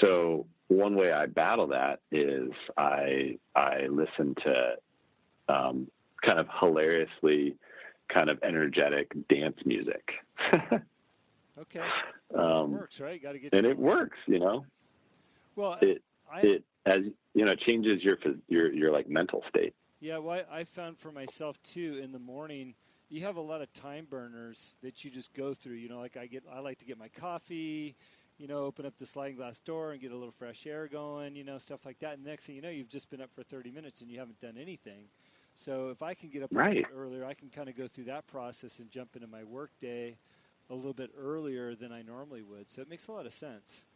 So one way I battle that is I listen to kind of hilariously kind of energetic dance music. Okay. Well, it works, right? Got to get. And it works, you know. Well, It as you know, changes your like mental state. Yeah, well, I found for myself too in the morning, you have a lot of time burners that you just go through. You know, like I like to get my coffee, you know, open up the sliding glass door and get a little fresh air going, you know, stuff like that. And the next thing you know, you've just been up for 30 minutes and you haven't done anything. So if I can get up a little bit earlier, I can kind of go through that process and jump into my work day a little bit earlier than I normally would. So it makes a lot of sense.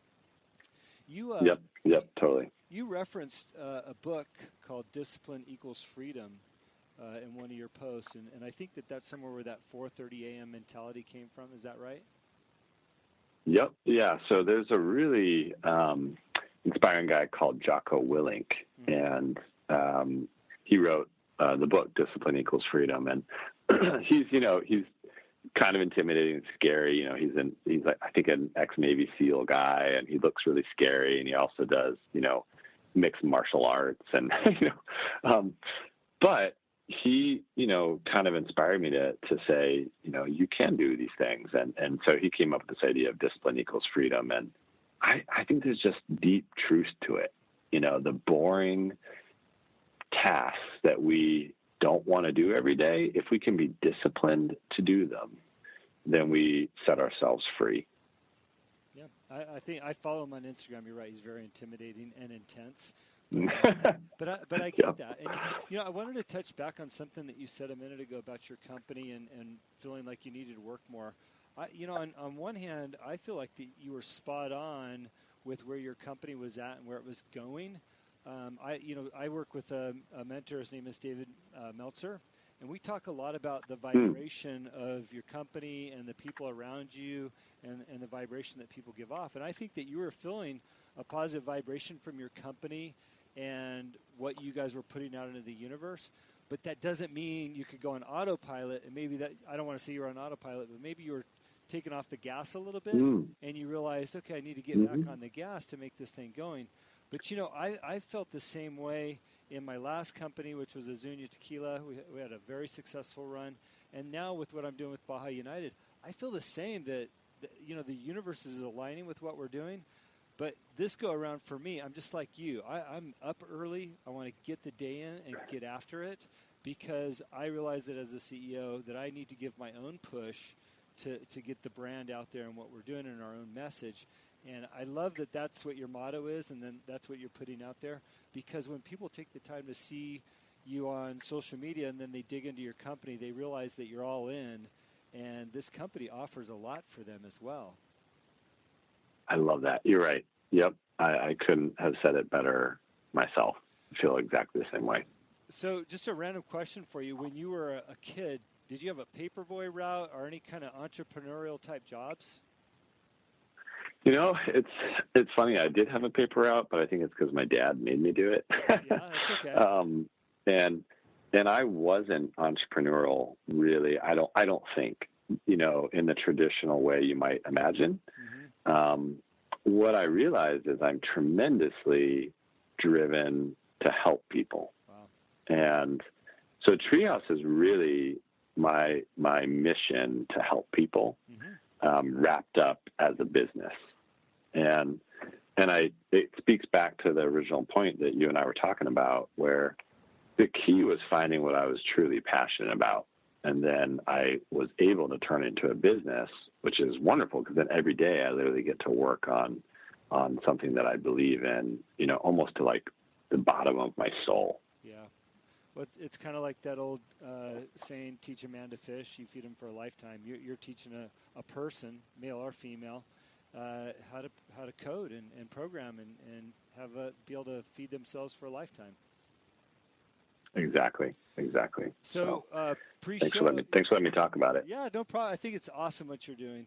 You Yep, totally. You referenced a book called Discipline Equals Freedom in one of your posts, and I think that's somewhere where that 4:30 a.m. mentality came from. Is that right? Yep, yeah. So there's a really inspiring guy called Jocko Willink, and he wrote the book Discipline Equals Freedom, and he's kind of intimidating and scary. You know, he's like, I think, an ex-Navy SEAL guy, and he looks really scary, and he also does, you know, mixed martial arts, and but he, you know, kind of inspired me to say, you know, you can do these things, and so he came up with this idea of discipline equals freedom, and I think there's just deep truth to it. You know, the boring tasks that we don't want to do every day, if we can be disciplined to do them, then we set ourselves free. Yeah, I think I follow him on Instagram. You're right; he's very intimidating and intense. But I get that. And you know, I wanted to touch back on something that you said a minute ago about your company and feeling like you needed to work more. You know, on one hand, I feel like you were spot on with where your company was at and where it was going. I work with a mentor. His name is David Meltzer, and we talk a lot about the vibration of your company and the people around you and the vibration that people give off. And I think that you were feeling a positive vibration from your company and what you guys were putting out into the universe. But that doesn't mean you could go on autopilot, and maybe that, I don't want to say you're on autopilot, but maybe you were taking off the gas a little bit and you realized, okay, I need to get back on the gas to make this thing going. But, you know, I felt the same way in my last company, which was Azuñia Tequila. We had a very successful run. And now with what I'm doing with Baja United, I feel the same, that you know, the universe is aligning with what we're doing. But this go around for me, I'm just like you. I'm up early. I want to get the day in and get after it, because I realize that as the CEO that I need to give my own push to get the brand out there and what we're doing in our own message. And I love that that's what your motto is, and then that's what you're putting out there, because when people take the time to see you on social media and then they dig into your company, they realize that you're all in, and this company offers a lot for them as well. I love that. You're right. Yep. I couldn't have said it better myself. I feel exactly the same way. So just a random question for you. When you were a kid, did you have a paperboy route or any kind of entrepreneurial type jobs? You know, it's funny. I did have a paper route, but I think it's because my dad made me do it. Yeah, that's okay. And I wasn't entrepreneurial, really. I don't think, you know, in the traditional way you might imagine. What I realized is I'm tremendously driven to help people. Wow. And so Treehouse is really my mission to help people, wrapped up as a business. And it speaks back to the original point that you and I were talking about, where the key was finding what I was truly passionate about. And then I was able to turn it into a business, which is wonderful, because then every day I literally get to work on something that I believe in, you know, almost to like the bottom of my soul. Yeah. Well, it's kind of like that old saying, teach a man to fish, you feed him for a lifetime. You're teaching a person, male or female, how to code and program and be able to feed themselves for a lifetime. Exactly. So pre-show, thanks for letting me talk about it. Yeah, no problem. I think it's awesome what you're doing.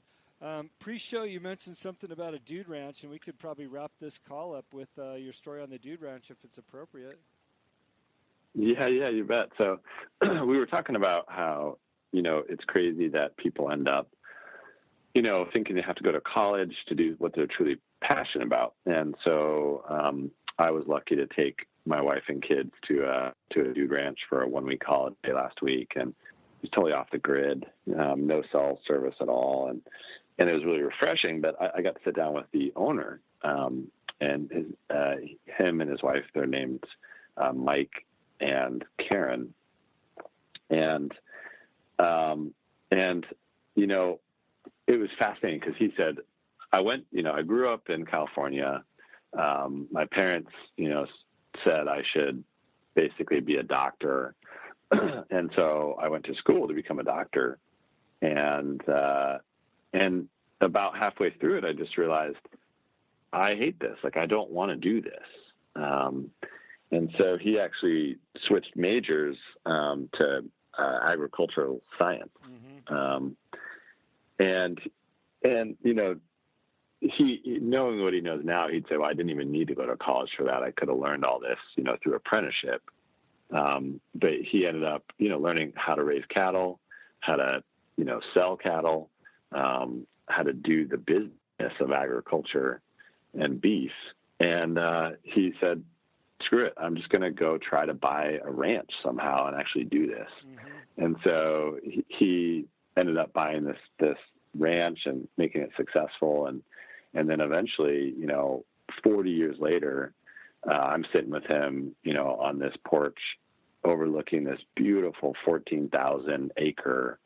Pre-show, you mentioned something about a dude ranch, and we could probably wrap this call up with your story on the dude ranch if it's appropriate. Yeah, you bet. So we were talking about how, you know, it's crazy that people end up thinking they have to go to college to do what they're truly passionate about. And so I was lucky to take my wife and kids to a dude ranch for a 1-week holiday last week, and it was totally off the grid, no cell service at all, and it was really refreshing. But I got to sit down with the owner, and him and his wife. They're named Mike and Karen, and it was fascinating because he said, I grew up in California. My parents, said I should basically be a doctor. And so I went to school to become a doctor. And about halfway through it, I just realized I hate this. Like, I don't want to do this. And so he actually switched majors to agricultural science. Mm-hmm. And he, knowing what he knows now, he'd say, well, I didn't even need to go to college for that. I could have learned all this, through apprenticeship. But he ended up, learning how to raise cattle, how to, sell cattle, how to do the business of agriculture and beef. And he said, screw it, I'm just going to go try to buy a ranch somehow and actually do this. Mm-hmm. And so he ended up buying this ranch and making it successful. And then eventually, 40 years later, I'm sitting with him, on this porch overlooking this beautiful 14,000 acre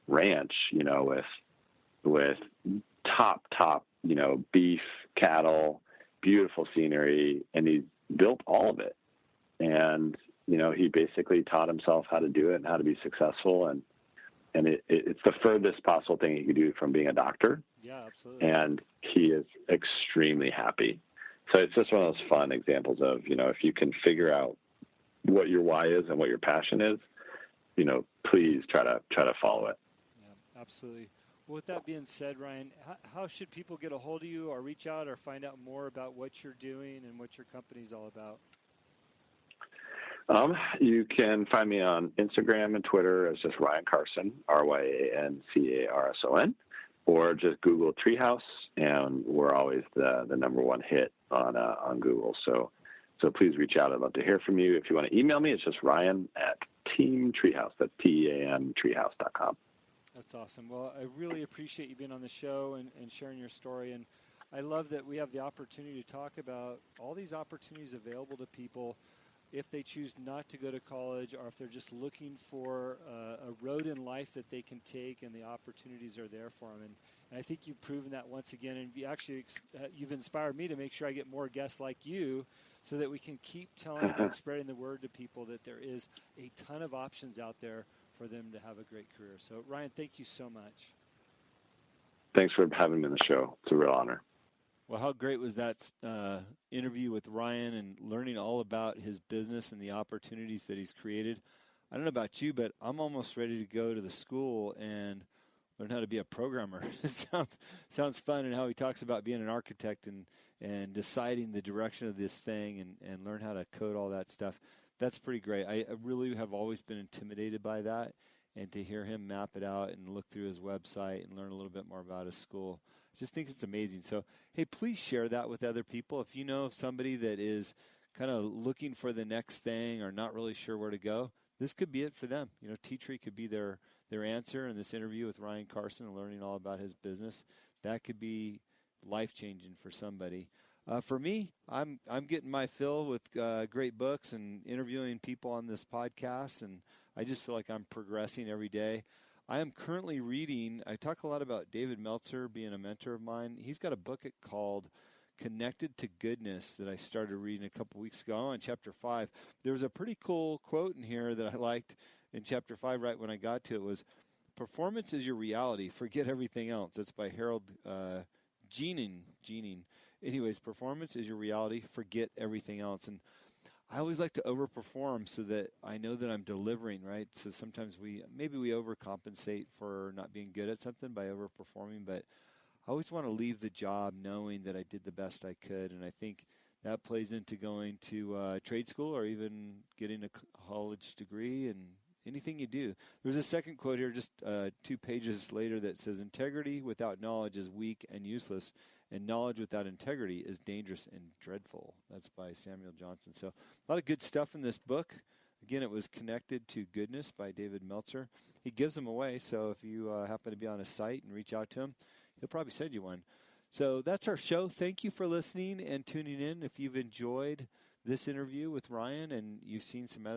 ranch, with top, beef, cattle, beautiful scenery, and he built all of it. And, he basically taught himself how to do it and how to be successful. And it's the furthest possible thing he could do from being a doctor. Yeah, absolutely. And he is extremely happy. So it's just one of those fun examples of, if you can figure out what your why is and what your passion is, please try to follow it. Yeah, absolutely. Well, with that being said, Ryan, how should people get a hold of you or reach out or find out more about what you're doing and what your company's all about? You can find me on Instagram and Twitter as just Ryan Carson, RyanCarson, or just Google Treehouse, and we're always the number one hit on Google. So please reach out. I'd love to hear from you. If you want to email me, it's just Ryan at Team Treehouse. That's TEAMTreehouse.com. That's awesome. Well, I really appreciate you being on the show and sharing your story. And I love that we have the opportunity to talk about all these opportunities available to people if they choose not to go to college, or if they're just looking for a road in life that they can take, and the opportunities are there for them. And I think you've proven that once again, and you've inspired me to make sure I get more guests like you, so that we can keep telling and spreading the word to people that there is a ton of options out there for them to have a great career. So, Ryan, thank you so much. Thanks for having me on the show. It's a real honor. Well, how great was that interview with Ryan and learning all about his business and the opportunities that he's created. I don't know about you, but I'm almost ready to go to the school and learn how to be a programmer. It sounds fun, and how he talks about being an architect and deciding the direction of this thing and learn how to code all that stuff. That's pretty great. I really have always been intimidated by that, and to hear him map it out and look through his website and learn a little bit more about his school, just think it's amazing. So, hey, please share that with other people. If you know of somebody that is kind of looking for the next thing or not really sure where to go, this could be it for them. T-Tree could be their answer in this interview with Ryan Carson and learning all about his business. That could be life-changing for somebody. For me, I'm getting my fill with great books and interviewing people on this podcast, and I just feel like I'm progressing every day. I am currently reading, I talk a lot about David Meltzer being a mentor of mine. He's got a book called Connected to Goodness that I started reading a couple weeks ago. On chapter 5. There was a pretty cool quote in here that I liked in chapter 5 right when I got to it. Was, performance is your reality, forget everything else. That's by Harold Jeaning. Anyways, performance is your reality, forget everything else. And I always like to overperform so that I know that I'm delivering, right? So sometimes we overcompensate for not being good at something by overperforming, but I always want to leave the job knowing that I did the best I could. And I think that plays into going to trade school or even getting a college degree and anything you do. There's a second quote here, just 2 pages later, that says, integrity without knowledge is weak and useless, and knowledge without integrity is dangerous and dreadful. That's by Samuel Johnson. So a lot of good stuff in this book. Again, it was Connected to Goodness by David Meltzer. He gives them away, so if you happen to be on his site and reach out to him, he'll probably send you one. So that's our show. Thank you for listening and tuning in. If you've enjoyed this interview with Ryan and you've seen some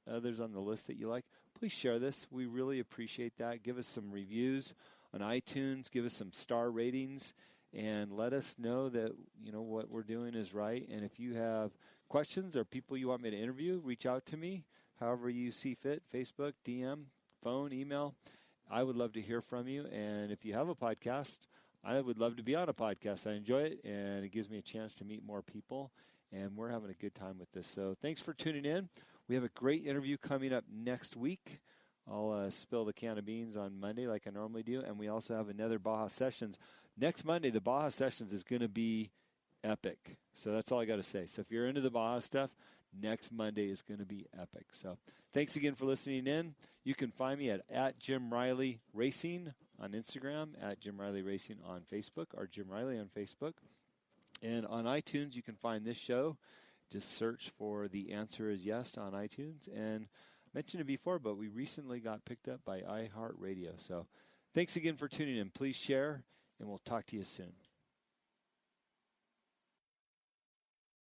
others on the list that you like, please share this. We really appreciate that. Give us some reviews on iTunes. Give us some star ratings, and let us know that what we're doing is right. And if you have questions or people you want me to interview, reach out to me however you see fit. Facebook, DM, phone, email. I would love to hear from you. And if you have a podcast, I would love to be on a podcast. I enjoy it, and it gives me a chance to meet more people, and we're having a good time with this. So thanks for tuning in. We have a great interview coming up next week. I'll spill the can of beans on Monday like I normally do, and we also have another Baja Sessions. Next Monday, the Baja Sessions is going to be epic. So that's all I got to say. So if you're into the Baja stuff, next Monday is going to be epic. So thanks again for listening in. You can find me at Jim Riley Racing on Instagram, at Jim Riley Racing on Facebook, or Jim Riley on Facebook. And on iTunes, you can find this show. Just search for The Answer is Yes on iTunes. And I mentioned it before, but we recently got picked up by iHeartRadio. So thanks again for tuning in. Please share, and we'll talk to you soon.